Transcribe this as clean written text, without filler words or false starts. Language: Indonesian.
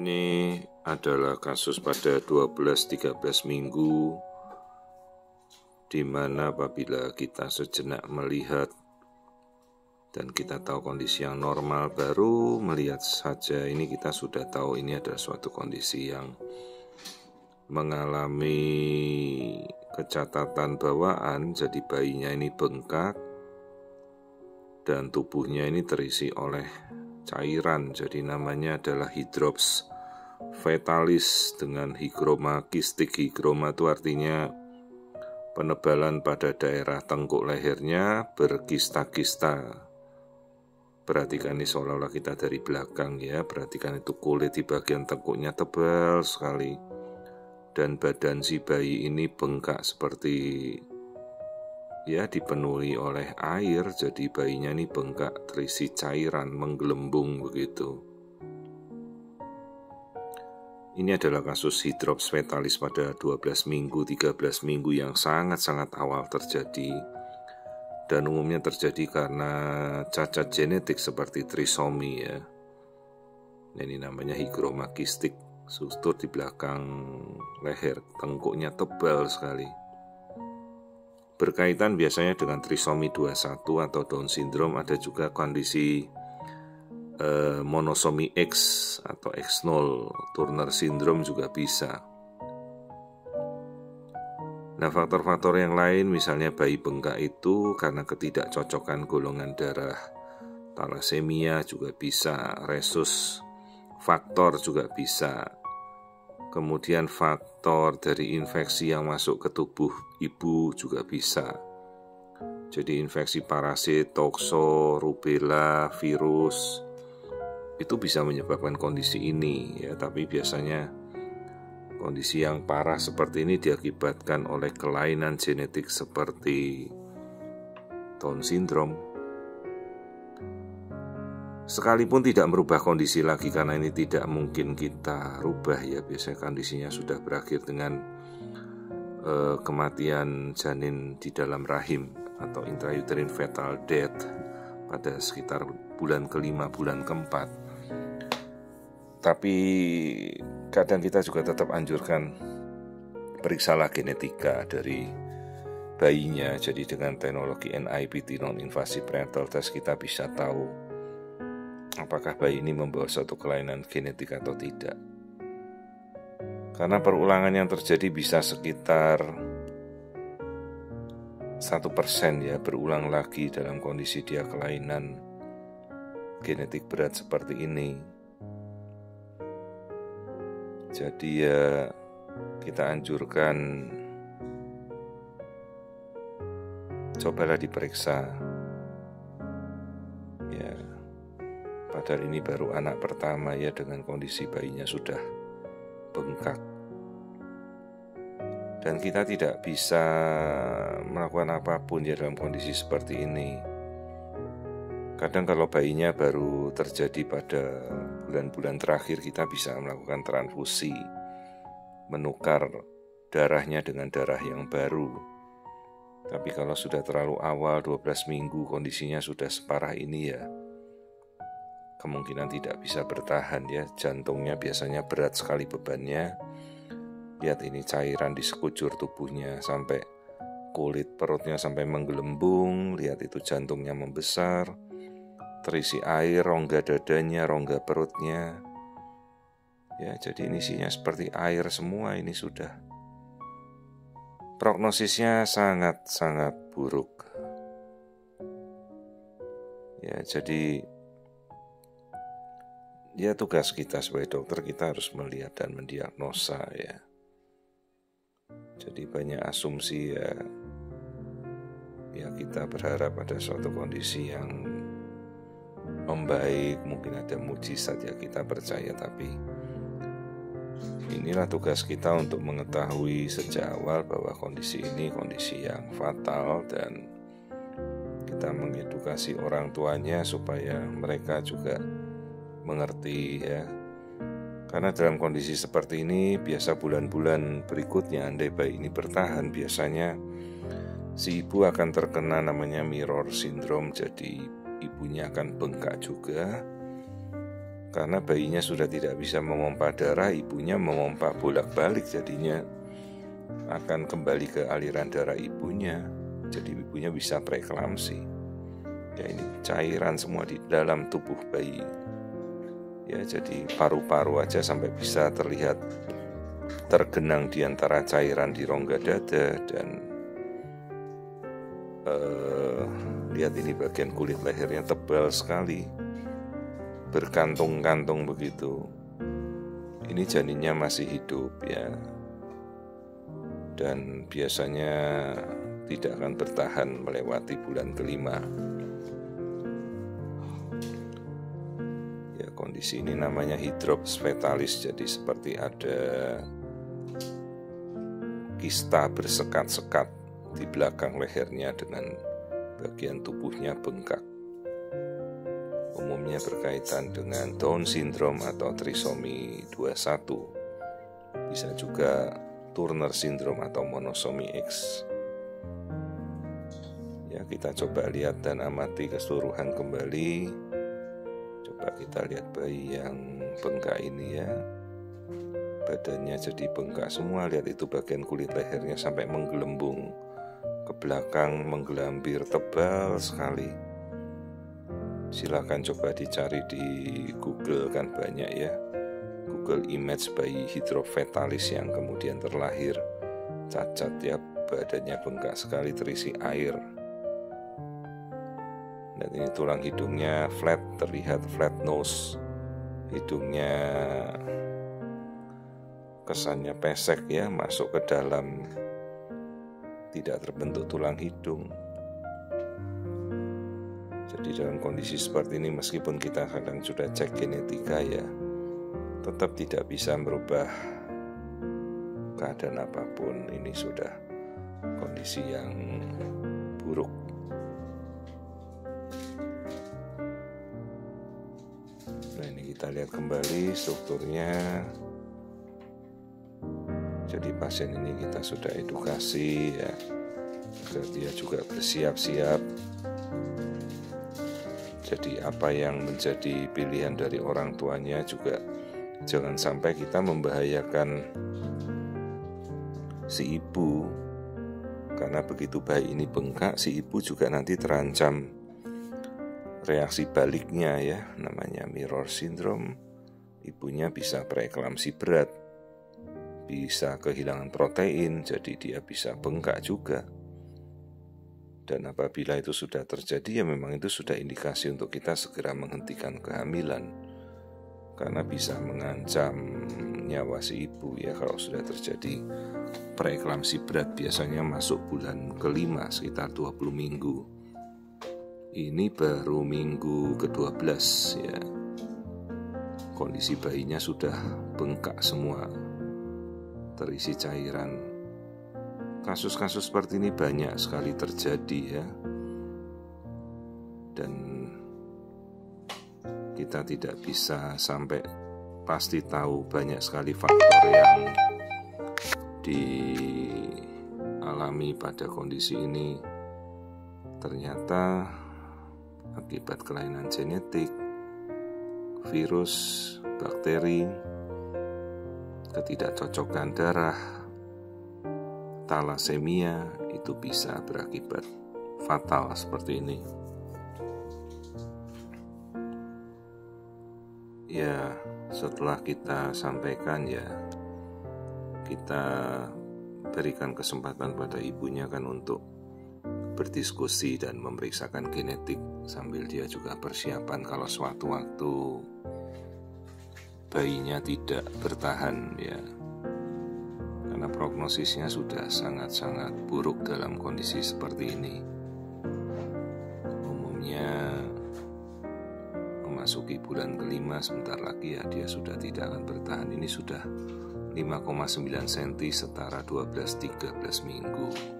Ini adalah kasus pada 12-13 minggu, di mana apabila kita sejenak melihat dan kita tahu kondisi yang normal, baru melihat saja ini kita sudah tahu ini adalah suatu kondisi yang mengalami kecatatan bawaan. Jadi bayinya ini bengkak dan tubuhnya ini terisi oleh cairan, jadi namanya adalah hidrops fetalis dengan higroma kistik. Higroma itu artinya penebalan pada daerah tengkuk lehernya berkista-kista. Perhatikan ini seolah-olah kita dari belakang ya, perhatikan itu kulit di bagian tengkuknya tebal sekali. Dan badan si bayi ini bengkak seperti ya dipenuhi oleh air, jadi bayinya ini bengkak terisi cairan, menggelembung begitu. Ini adalah kasus hidrops fetalis pada 12 minggu, 13 minggu yang sangat-sangat awal terjadi. Dan umumnya terjadi karena cacat genetik seperti trisomi ya. Ini namanya higroma kistik, struktur di belakang leher, tengkuknya tebal sekali. Berkaitan biasanya dengan trisomi 21 atau Down syndrome, ada juga kondisi monosomi X atau X0, Turner syndrome juga bisa. Nah, faktor-faktor yang lain misalnya bayi bengkak itu karena ketidakcocokan golongan darah, thalassemia juga bisa, rhesus faktor juga bisa. Kemudian faktor dari infeksi yang masuk ke tubuh ibu juga bisa. Jadi infeksi parasit, tokso, rubella, virus itu bisa menyebabkan kondisi ini ya, tapi biasanya kondisi yang parah seperti ini diakibatkan oleh kelainan genetik seperti Down syndrome. Sekalipun tidak merubah kondisi lagi, karena ini tidak mungkin kita rubah ya, biasanya kondisinya sudah berakhir dengan kematian janin di dalam rahim atau intrauterine fetal death pada sekitar bulan ke-5, bulan ke-4. Tapi kadang kita juga tetap anjurkan periksalah genetika dari bayinya. Jadi dengan teknologi NIPT, non-invasive prenatal test, kita bisa tahu apakah bayi ini membawa suatu kelainan genetik atau tidak. Karena perulangan yang terjadi bisa sekitar 1% ya, berulang lagi dalam kondisi dia kelainan genetik berat seperti ini. Jadi ya kita anjurkan cobalah diperiksa ya, padahal ini baru anak pertama ya, dengan kondisi bayinya sudah bengkak. Dan kita tidak bisa melakukan apapun ya dalam kondisi seperti ini. Kadang kalau bayinya baru terjadi pada bulan-bulan terakhir, kita bisa melakukan transfusi, menukar darahnya dengan darah yang baru. Tapi kalau sudah terlalu awal, 12 minggu, kondisinya sudah separah ini ya, kemungkinan tidak bisa bertahan ya. Jantungnya biasanya berat sekali bebannya. Lihat ini cairan di sekujur tubuhnya sampai kulit perutnya sampai menggelembung. Lihat itu jantungnya membesar, terisi air, rongga dadanya, rongga perutnya. Ya, jadi ini isinya seperti air semua ini sudah. Prognosisnya sangat-sangat buruk. Ya, jadi ya tugas kita sebagai dokter, kita harus melihat dan mendiagnosa ya. Jadi banyak asumsi ya. Ya kita berharap ada suatu kondisi yang membaik, mungkin ada mukjizat ya, kita percaya. Tapi inilah tugas kita untuk mengetahui sejak awal bahwa kondisi ini kondisi yang fatal, dan kita mengedukasi orang tuanya supaya mereka juga mengerti ya. Karena dalam kondisi seperti ini biasa bulan-bulan berikutnya, andai bayi ini bertahan, biasanya si ibu akan terkena namanya mirror syndrome. Jadi ibunya akan bengkak juga, Karena bayinya sudah tidak bisa memompa darah, ibunya memompa bolak-balik, jadinya akan kembali ke aliran darah ibunya. Jadi ibunya bisa preeklamsi. Ya, ini cairan semua di dalam tubuh bayi. Ya, jadi paru-paru aja sampai bisa terlihat tergenang di antara cairan di rongga dada. Dan lihat ini bagian kulit lehernya tebal sekali, berkantung-kantung begitu. Ini janinnya masih hidup ya, dan biasanya tidak akan bertahan melewati bulan kelima. Ya, kondisi ini namanya hidrops fetalis, jadi seperti ada kista bersekat-sekat di belakang lehernya dengan bagian tubuhnya bengkak. Umumnya berkaitan dengan Down syndrome atau trisomi 21. Bisa juga Turner syndrome atau monosomi X. Ya, kita coba lihat dan amati keseluruhan kembali. Coba kita lihat bayi yang bengkak ini ya. Badannya jadi bengkak semua. Lihat itu bagian kulit lehernya sampai menggelembung ke belakang, menggelambir tebal sekali. Silakan coba dicari di Google, kan banyak ya, Google image bayi hidrofetalis yang kemudian terlahir cacat ya, badannya bengkak sekali terisi air. Dan ini tulang hidungnya flat, terlihat flat nose, hidungnya kesannya pesek ya, masuk ke dalam, tidak terbentuk tulang hidung. Jadi dalam kondisi seperti ini, meskipun kita kadang sudah cek genetika ya, tetap tidak bisa merubah keadaan apapun. Ini sudah kondisi yang buruk. Nah, ini kita lihat kembali strukturnya. Jadi pasien ini kita sudah edukasi ya, agar dia juga bersiap-siap. Jadi apa yang menjadi pilihan dari orang tuanya juga jangan sampai kita membahayakan si ibu. Karena begitu bayi ini bengkak, si ibu juga nanti terancam reaksi baliknya ya, namanya mirror syndrome. Ibunya bisa preeklamsi berat, bisa kehilangan protein, jadi dia bisa bengkak juga. Dan apabila itu sudah terjadi, ya memang itu sudah indikasi untuk kita segera menghentikan kehamilan, karena bisa mengancam nyawa si ibu ya kalau sudah terjadi preeklamsi berat. Biasanya masuk bulan kelima sekitar 20 minggu. Ini baru minggu ke-12 ya, kondisi bayinya sudah bengkak semua, terisi cairan. Kasus-kasus seperti ini banyak sekali terjadi ya, dan kita tidak bisa sampai pasti tahu. Banyak sekali faktor yang dialami pada kondisi ini. Ternyata akibat kelainan genetik, virus, bakteri, ketidakcocokan darah, talasemia, itu bisa berakibat fatal seperti ini. Ya, setelah kita sampaikan ya, kita berikan kesempatan pada ibunya kan untuk berdiskusi dan memeriksakan genetik, sambil dia juga persiapan kalau suatu waktu bayinya tidak bertahan ya, karena prognosisnya sudah sangat-sangat buruk dalam kondisi seperti ini. Umumnya memasuki bulan kelima, sebentar lagi ya dia sudah tidak akan bertahan. Ini sudah 5,9 cm setara 12-13 minggu.